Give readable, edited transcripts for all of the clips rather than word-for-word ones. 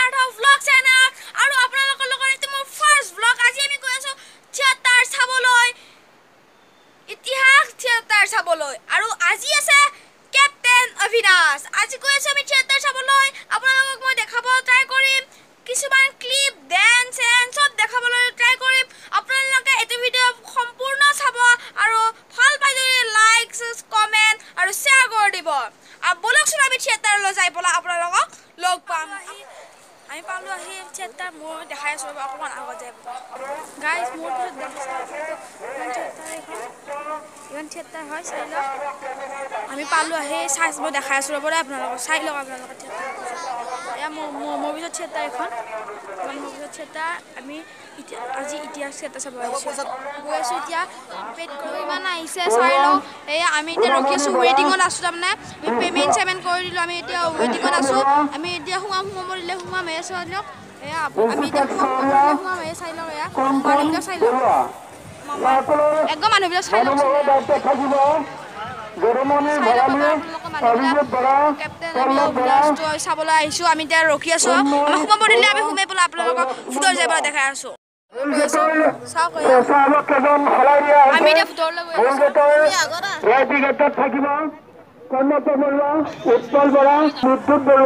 Siddhartha vlog channel aru apnalokor logot etu mor first vlog aji ami koi asu theater saboloi itihas theater saboloi aru aji ase Captain Avinash aji koi asu ami theater saboloi apnalokok moi dekhabo try korim kisuman clip dance and sob dekhaboloi try korim apnaloke etu video sampurna sabo aru bhal paidore like comment aru share kor dibo ab bolok sura ami theater lo jai bola apnalokok log pam আমি পালো আহি চেটার মোর দেখাই আছো অকমান আগত যায় guys মোর even চেটার হয় চাইলো আমি পালো আহি সাইজ মই দেখাই আছো ৰবৰে আপোনালোকক চাই লওক আপোনালোকক চেটাৰ এয়া মোৰ ভিতৰত চেটাৰ এখন মোৰ ভিতৰত চেটাৰ আমি আজি ইতিহাস চেটাৰ চাব আহিছো গৈ আছো এতিয়া পেট কৰি ইমান আহিছে চাই লওক এয়া আমি এতিয়া ৰখি আছো ৱেটিংত আছো তাৰমানে আমি পেমেন্ট কৰি দিলো আমি এতিয়া ৱেটিংত আছো আমি এতিয়া হুমাম মৰিলে হুমাম এসো লওক এয়া আমি এতিয়া হুমাম এ চাই লওক এয়া মানুহবিলাক চাই লওক একদম মানুহবিলাক চাই লওক কেপ্টেইন আমি অভিলাষ্ট চাবলৈ আহিছো আমি এতিয়া ৰখি আছো আমি হুমাম মৰিলে আমি হুমে পেলাই আপোনালোকক ফুটৰ যাই পেলাই দেখাই আছো আমি এতিয়া ফুটৰলৈ গৈ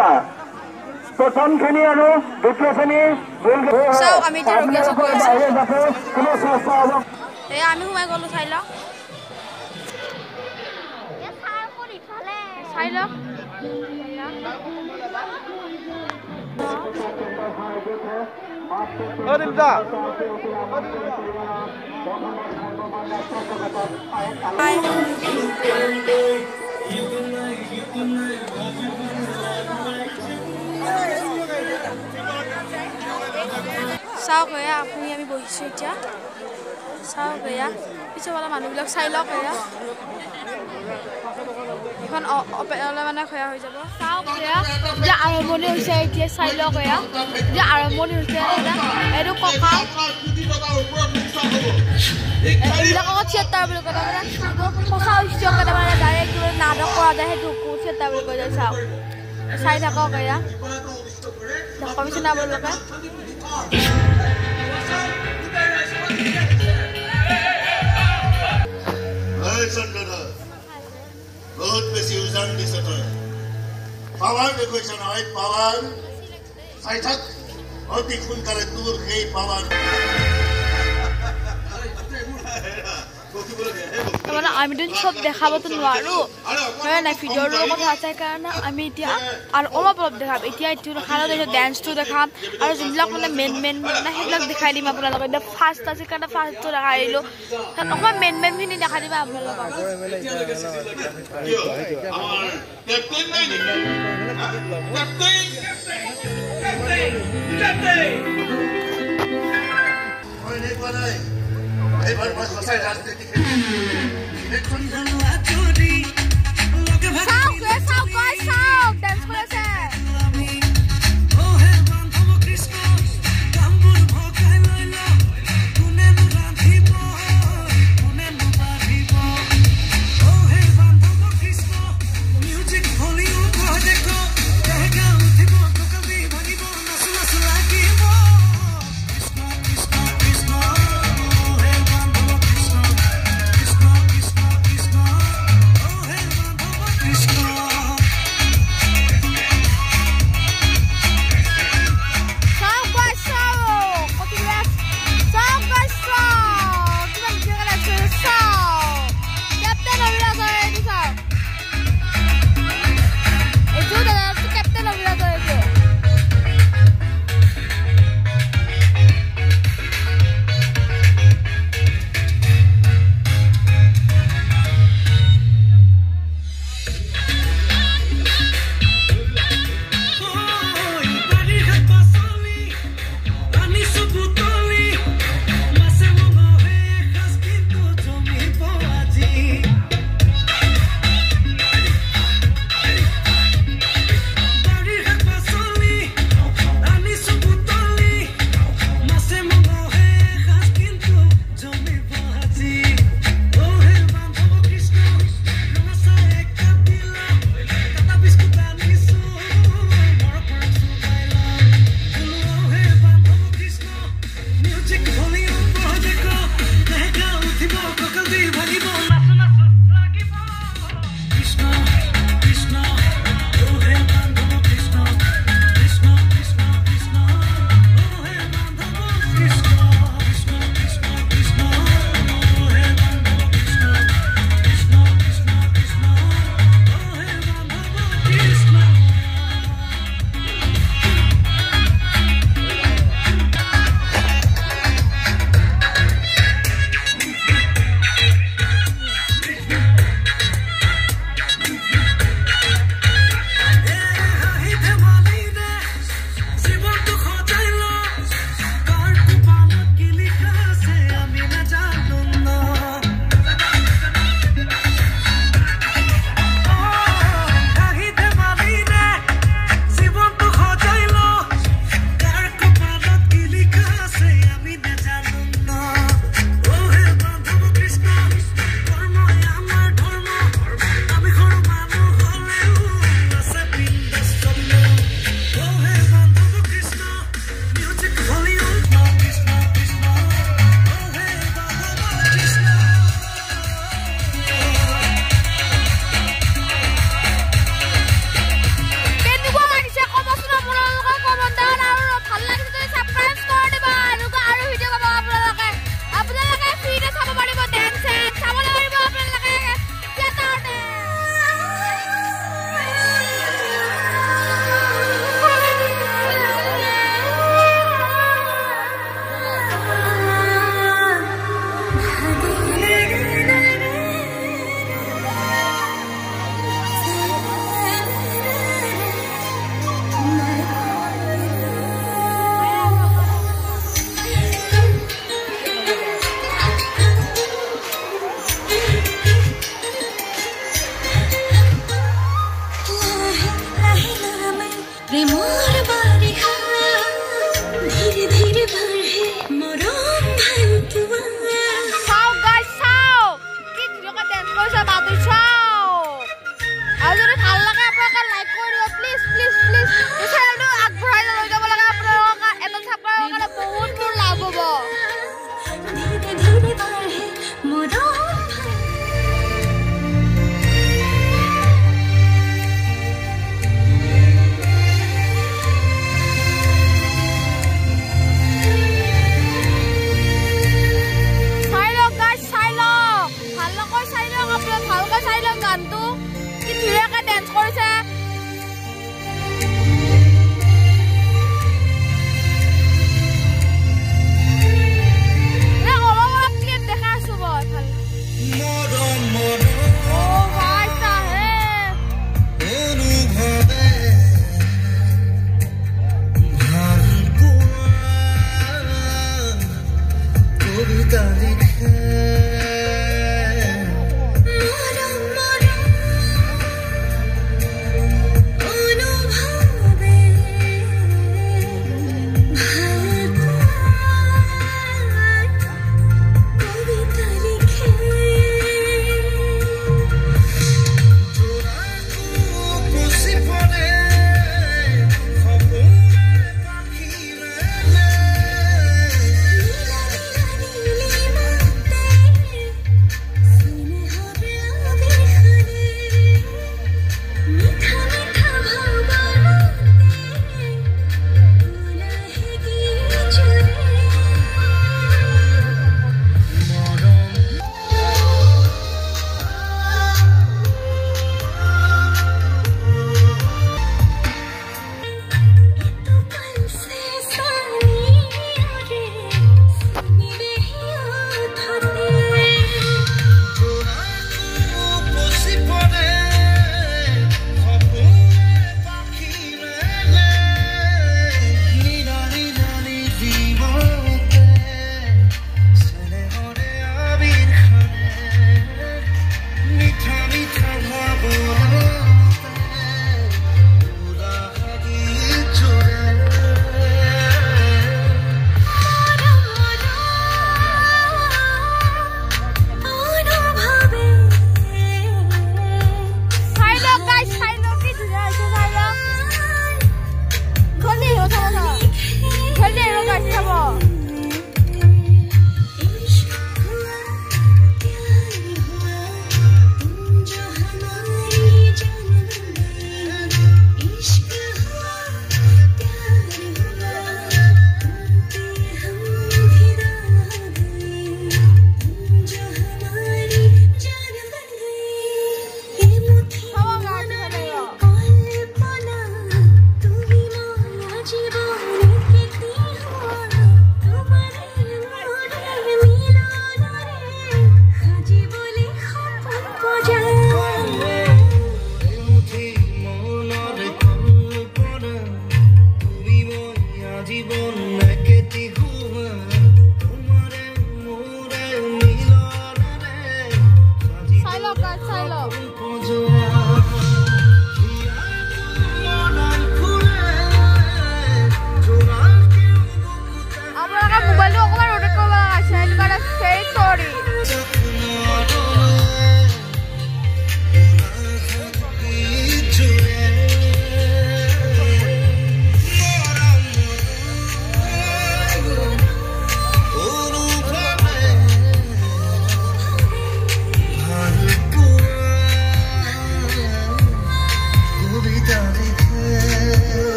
আছো प्रथम श्रेणी और द्वितीय श्रेणी আমি এতিয়া ৰখি আছো গৈ আছো এই আমি হুমাই গলো চাই লওক চাই লওক চাওক এয়া আপুনি আমি বহিছোঁ এতিয়া চাওক এয়া পিছফালে মানুহবিলাক চাই লওক এয়া এখন মানে খয়া হৈ যাব চাওক এয়া যে আৰম্ভণি হৈছে এতিয়া চাই লওক এয়া যে আৰম্ভণি হৈছে এইটো কঁকাল এইবিলাকক থিয়েটাৰ বুলি কয় তাৰমানে সঁচা হৈছে কেইটামানে ডাইৰেক্ট নাটক কৰা যায় সেইটো থিয়েটাৰ বুলি কৈ যায় চাওক চাই থাকক এয়া কমিছন আপোনালোকে बहुत बेसी उजान दिसत है पावर देखैछन है पावर साइथक अति खुनकाले दूर हे पावर মানে আমি তো সব দেখাবতো নোৱাৰো হয় না ভিডিঅ'ৰ কথা আছে কাৰণে আমি এতিয়া আৰু অলপ দেখাম এতিয়া এইটো খানা দেখো ডান্সটো দেখাম আৰু যোনবিলাক মানে মেন মানে সেইবিলাক দেখাই দিম আপোনালোকক এতিয়া ফাৰ্ষ্ট আছে কাৰণে ফাৰ্ষ্টটো দেখাই দিলো অকমান মেন খিনি দেখাই দিম আপোনালোকক আমাৰ কেপ্টেইন নাই কেপ্টেইন ওই নেই পালাই এবার মই সসাই রাজনীতি দেখুন চুরি লোকে ভাগে সাউক ডান্স করেছে ও হে বান্ধব কৃষ্ণ কামবুর ভগাই লইল কোনে রাধিব কোনে বাধিব ও হে বান্ধব কৃষ্ণ মিউজিক ভলিউম দেখো দেখা উঠিব কবি ভাগিব নাচ নাচ লাগিব প্রেমর বারিখা ধীরে ধীরে বাড়ে মরম ভালপোৱা চাও গাইস চাও কি ধুনীয়াকৈ ডেন্স কৰিছে বাদুৰ চাও আৰু যদি ভাল লাগে আপোনালোকে লাইক কৰি দিব প্লিজ প্লিজ প্লিজ এই চেনেলটো আগবঢ়াই লৈ যাব লাগে আপোনালোকৰ এটা ছাবস্ক্ৰাইবৰ কাৰণে বহুত মোৰ লাভ হ'ব ধীরে ধীরে বাড়ে মরম চাই লওক গাইস চাই লওক ভালকৈ চাই লওক আপোনালোকে ভালকৈ চাই লওক গানটো কি ধুনীয়াকৈ ডেন্স কৰিছে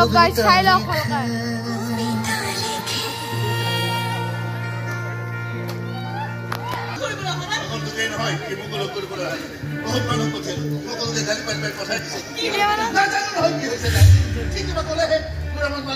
guys, চাই লওক ভালকৈ নহয় কি মোক লগ কৰিব লাগে বহুত মানুহ পঠিয়ালো মোক কল গালি পাই পঠাই দিছে কি হৈছে ঠিক কিবা ক'লেহে মোৰ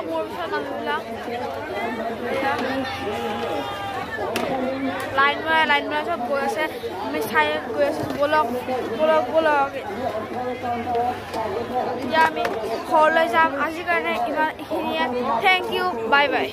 মোৰ ওচৰত মানুহবিলাক লাইন মাৰে চব গৈ আছে আমি চাই গৈ আছোঁ ব'লক এতিয়া আমি ঘৰলৈ যাম আজিৰ কাৰণে ইমান এইখিনিয়ে থেংক ইউ বাই বাই